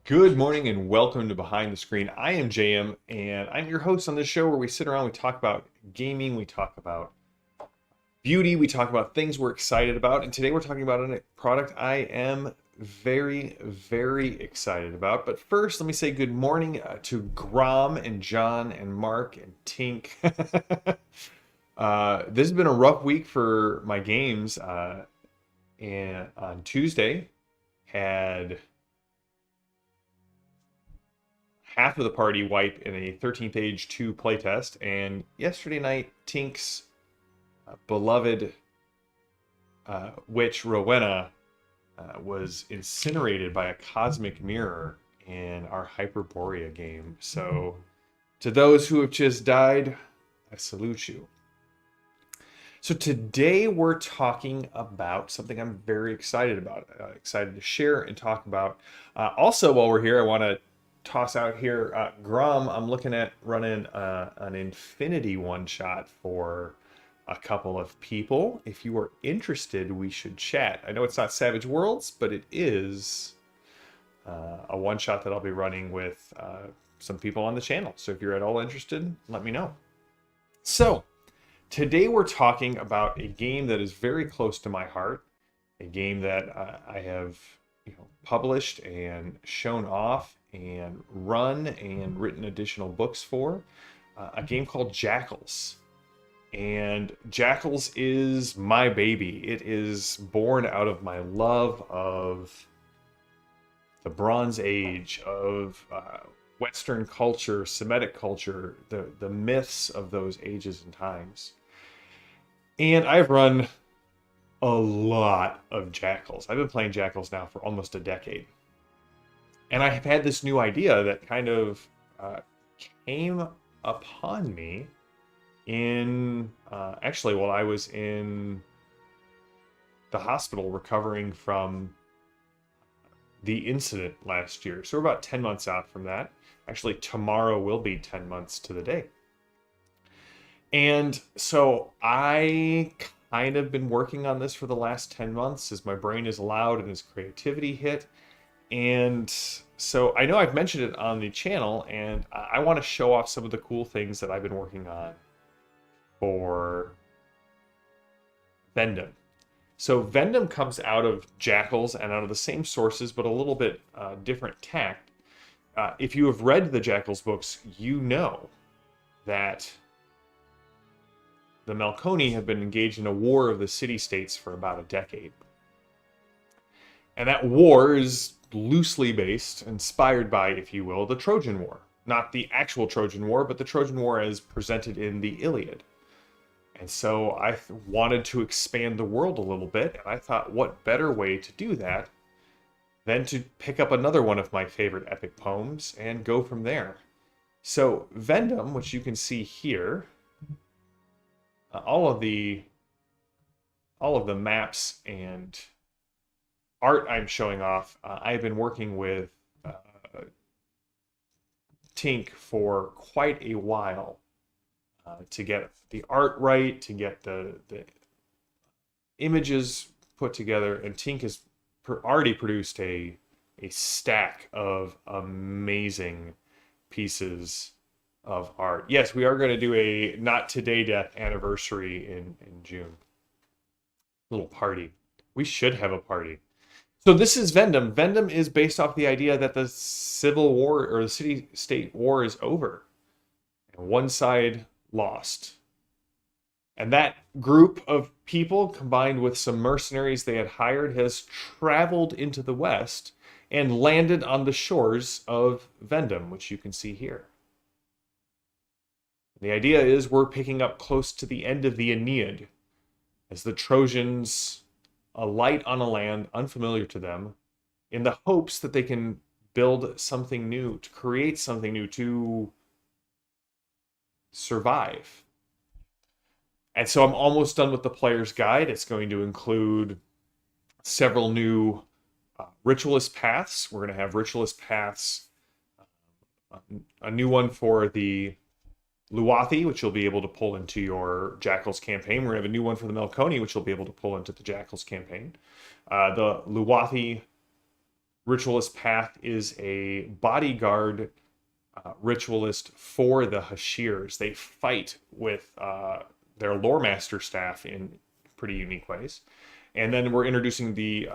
Good morning and welcome to Behind the Screen. I am JM and I'm your host on this show where we sit around, we talk about gaming, we talk about beauty, we talk about things we're excited about. And today we're talking about a product I am very excited about. But first, let me say good morning to Grom and John and Mark and Tink. This has been a rough week for my games. And on Tuesday, had half of the party wipe in a 13th Age 2 playtest, and yesterday night, Tink's beloved witch Rowena was incinerated by a cosmic mirror in our Hyperborea game. So, to those who have just died, I salute you. So today we're talking about something I'm very excited about, excited to share and talk about. Also, while we're here, I want to toss out here, Grum, I'm looking at running an Infinity one-shot for a couple of people. If you are interested, we should chat. I know it's not Savage Worlds, but it is a one-shot that I'll be running with some people on the channel. So if you're at all interested, let me know. So today we're talking about a game that is very close to my heart, a game that I have published and shown off and run and written additional books for, a game called Jackals. And Jackals is my baby. It is born out of my love of the Bronze Age, of Western culture, Semitic culture, the myths of those ages and times. And I've run a lot of Jackals. I've been playing Jackals now for almost a decade. And I have had this new idea that kind of came upon me in, actually, while I was in the hospital recovering from the incident last year. So we're about 10 months out from that. Actually, tomorrow will be 10 months to the day. And so I kind of been working on this for the last 10 months as my brain is allowed and as creativity hit. And so I know I've mentioned it on the channel, and I want to show off some of the cool things that I've been working on for Vendim. So Vendim comes out of Jackals and out of the same sources, but a little bit different tact. If you have read the Jackals books, you know that the Melkoni have been engaged in a war of the city-states for about a decade. And that war is loosely based, inspired by, if you will, the Trojan War. Not the actual Trojan War, but the Trojan War as presented in the Iliad. And so I wanted to expand the world a little bit, and I thought, what better way to do that than to pick up another one of my favorite epic poems and go from there. So Vendim, which you can see here, all of the maps and art I'm showing off, I've been working with Tink for quite a while to get the art right, to get the images put together, and Tink has already produced a stack of amazing pieces of art. Yes, we are going to do a Not Today Death anniversary in June. Little party. We should have a party. So this is Vendim. Vendim is based off the idea that the civil war or the city-state war is over. And one side lost. And that group of people, combined with some mercenaries they had hired, has traveled into the west and landed on the shores of Vendim, which you can see here. The idea is we're picking up close to the end of the Aeneid as the Trojans alight on a land unfamiliar to them in the hopes that they can build something new, to create something new, to survive. And so I'm almost done with the player's guide. It's going to include several new ritualist paths. We're going to have ritualist paths, a new one for the Luwathi, which you'll be able to pull into your Jackals campaign. We're going to have a new one for the Melkoni, which you'll be able to pull into the Jackals campaign. The Luwathi Ritualist Path is a bodyguard ritualist for the Hashirs. They fight with their lore master staff in pretty unique ways. And then we're introducing the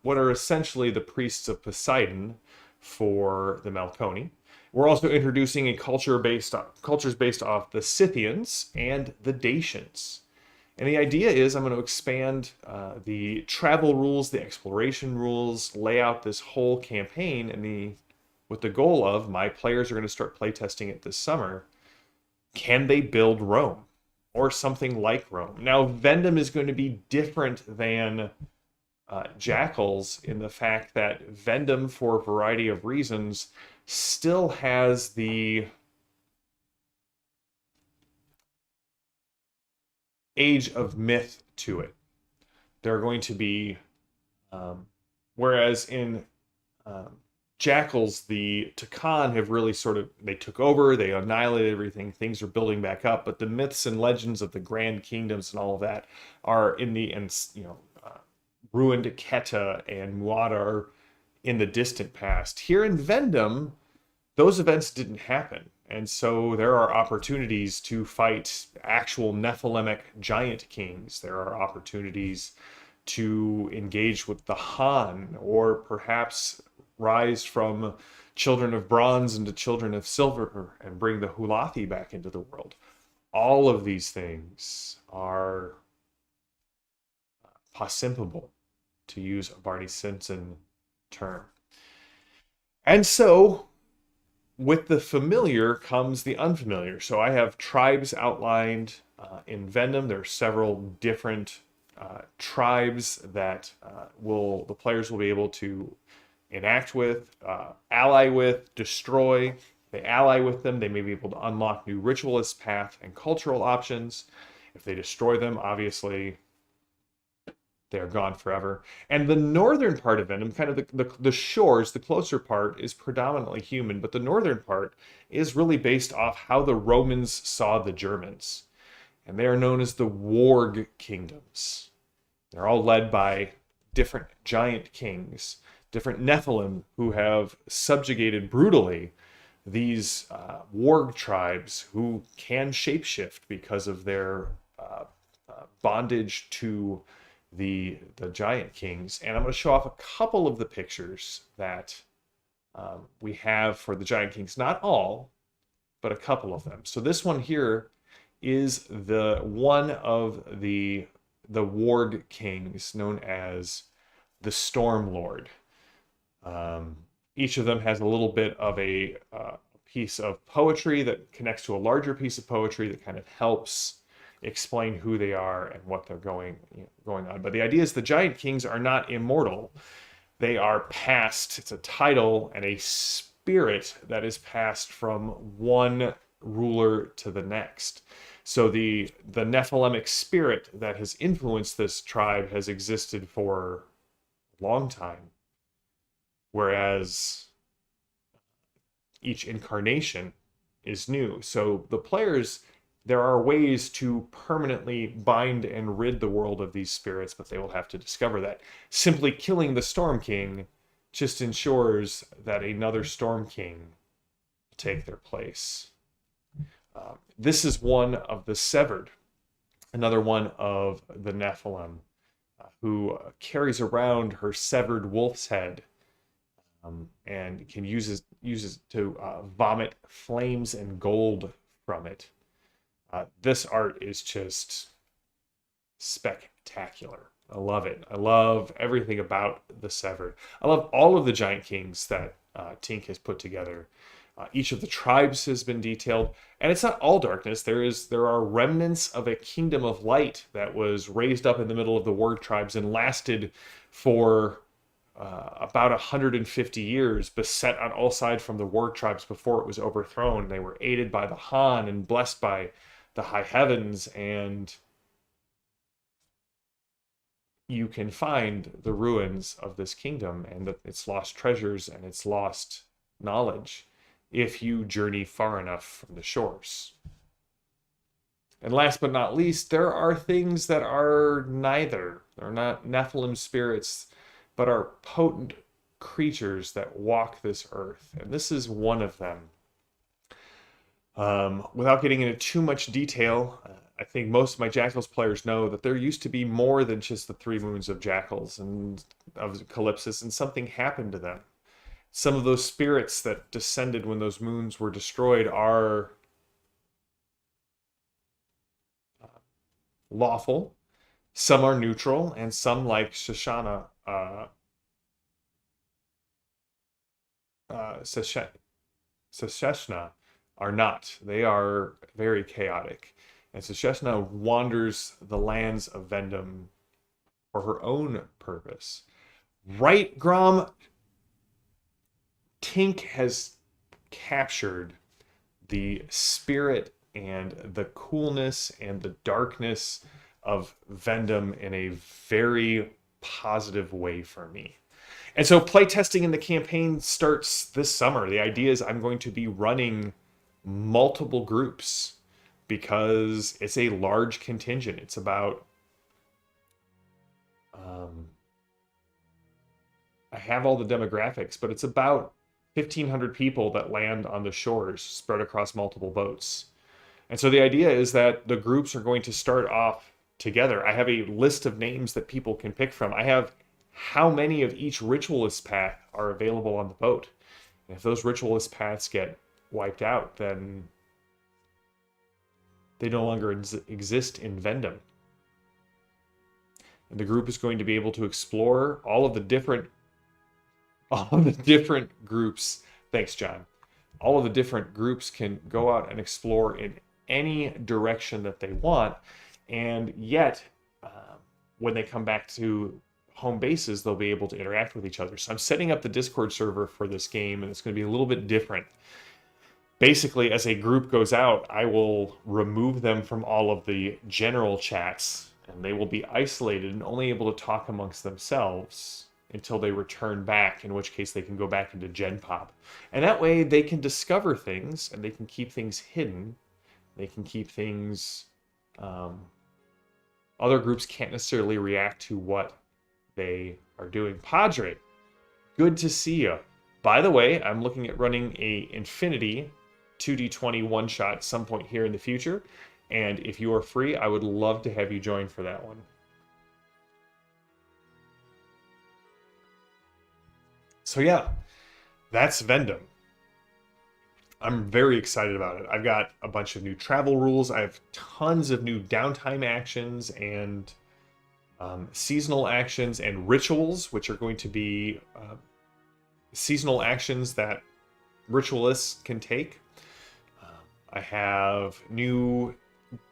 what are essentially the priests of Poseidon for the Melkoni. We're also introducing a cultures based off the Scythians and the Dacians. And the idea is I'm going to expand the travel rules, the exploration rules, lay out this whole campaign, and with the goal of my players are going to start playtesting it this summer. Can they build Rome or something like Rome? Now, Vendim is going to be different than Jackals in the fact that Vendim, for a variety of reasons, still has the age of myth to it. There are going to be, whereas in Jackals, the Takan have really they took over, they annihilated everything, things are building back up, but the myths and legends of the grand kingdoms and all of that are ruined Keta and Muad are in the distant past. Here in Vendim, those events didn't happen. And so there are opportunities to fight actual Nephilimic giant kings. There are opportunities to engage with the Han, or perhaps rise from children of bronze into children of silver and bring the Hulathi back into the world. All of these things are possible, to use a Barney Simpson term. And so with the familiar comes the unfamiliar. So I have tribes outlined in Vendim. There are several different tribes that the players will be able to enact with, ally with, destroy. They ally with them, they may be able to unlock new ritualist path and cultural options. If they destroy them, obviously they're gone forever. And the northern part of Venom, kind of the shores, the closer part, is predominantly human, but the northern part is really based off how the Romans saw the Germans. And they are known as the Warg kingdoms. They're all led by different giant kings, different Nephilim who have subjugated brutally these Warg tribes who can shapeshift because of their bondage to the giant kings. And I'm going to show off a couple of the pictures that we have for the giant kings. Not all, but a couple of them. So this one here is the one of the Warg kings known as the Storm Lord. Each of them has a little bit of a piece of poetry that connects to a larger piece of poetry that kind of helps explain who they are and what they're going on. But the idea is the giant kings are not immortal. They are passed. It's a title and a spirit that is passed from one ruler to the next. So the Nephilimic spirit that has influenced this tribe has existed for a long time, whereas each incarnation is new. So the players, there are ways to permanently bind and rid the world of these spirits, but they will have to discover that. Simply killing the Storm King just ensures that another Storm King will take their place. This is one of the Severed, another one of the Nephilim, who carries around her severed wolf's head and can use it to vomit flames and gold from it. This art is just spectacular. I love it. I love everything about the Severed. I love all of the giant kings that Tink has put together. Each of the tribes has been detailed, and it's not all darkness. There are remnants of a kingdom of light that was raised up in the middle of the Warg tribes and lasted for about 150 years, beset on all sides from the Warg tribes before it was overthrown. They were aided by the Han and blessed by the high heavens, and you can find the ruins of this kingdom and its lost treasures and its lost knowledge if you journey far enough from the shores. And last but not least, there are things that are neither. They're not Nephilim spirits. but are potent creatures that walk this earth. And this is one of them. Without getting into too much detail, I think most of my Jackals players know that there used to be more than just the 3 moons of Jackals and of Calypsis, and something happened to them. Some of those spirits that descended when those moons were destroyed are lawful, some are neutral, and some, like Shoshana, Sesheshna, are not. They are very chaotic. And Sesheshna wanders the lands of Vendim for her own purpose. Right, Grom? Tink has captured the spirit and the coolness and the darkness of Vendim in a very positive way for me. And so playtesting in the campaign starts this summer. The idea is I'm going to be running multiple groups because it's a large contingent. It's about I have all the demographics, but it's about 1,500 people that land on the shores spread across multiple boats. And so the idea is that the groups are going to start off together. I have a list of names that people can pick from. I have how many of each ritualist path are available on the boat. And if those ritualist paths get wiped out, then they no longer exist in Vendim. And the group is going to be able to explore all of the different groups. Thanks, John. All of the different groups can go out and explore in any direction that they want, and yet when they come back to home bases, they'll be able to interact with each other. So I'm setting up the Discord server for this game, and it's going to be a little bit different. Basically, as a group goes out, I will remove them from all of the general chats, and they will be isolated and only able to talk amongst themselves until they return back, in which case they can go back into Gen Pop. And that way they can discover things, and they can keep things hidden. They can keep things... other groups can't necessarily react to what they are doing. Padre, good to see you. By the way, I'm looking at running a Infinity 2d20 one-shot at some point here in the future, and if you are free, I would love to have you join for that one. So yeah, that's Vendim. I'm very excited about it. I've got a bunch of new travel rules. I have tons of new downtime actions and seasonal actions and rituals, which are going to be seasonal actions that ritualists can take. I have new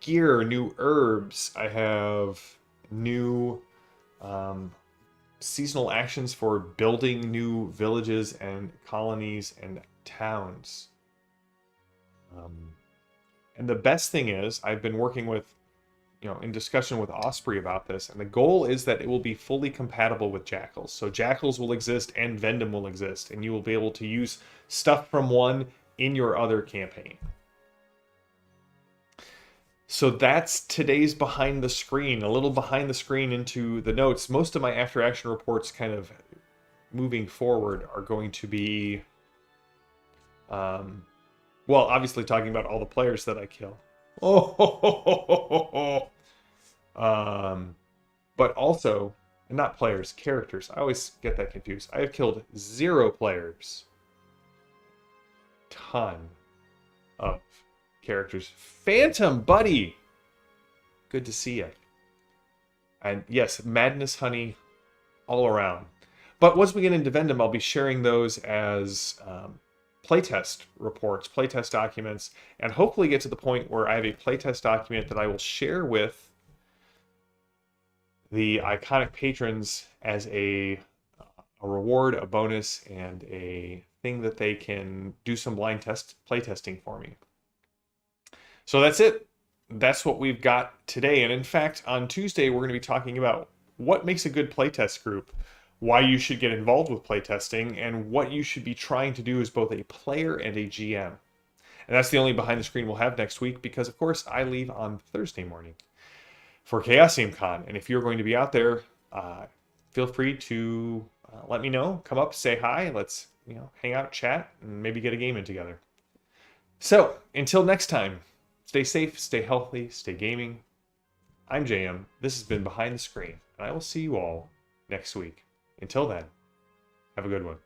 gear, new herbs. I have new seasonal actions for building new villages and colonies and towns. And the best thing is, I've been working with, in discussion with Osprey about this, and the goal is that it will be fully compatible with Jackals. So Jackals will exist and Vendim will exist, and you will be able to use stuff from one in your other campaign. So that's today's behind the screen, a little behind the screen into the notes. Most of my after action reports kind of moving forward are going to be, well, obviously talking about all the players that I kill. But also, not players, characters. I always get that confused. I have killed 0 players. Ton of characters. Phantom, buddy! Good to see you. And yes, Madness Honey all around. But once we get into Vendim, I'll be sharing those as playtest reports, playtest documents, and hopefully get to the point where I have a playtest document that I will share with the iconic patrons as a reward, a bonus, and a thing that they can do some blind playtesting for me. So that's it. That's what we've got today. And in fact, on Tuesday, we're going to be talking about what makes a good playtest group, why you should get involved with playtesting, and what you should be trying to do as both a player and a GM. And that's the only behind the screen we'll have next week because, of course, I leave on Thursday morning for Chaosium Con. And if you're going to be out there, feel free to let me know. Come up, say hi. Let's hang out, chat, and maybe get a game in together. So until next time, stay safe, stay healthy, stay gaming. I'm JM. This has been Behind the Screen, and I will see you all next week. Until then, have a good one.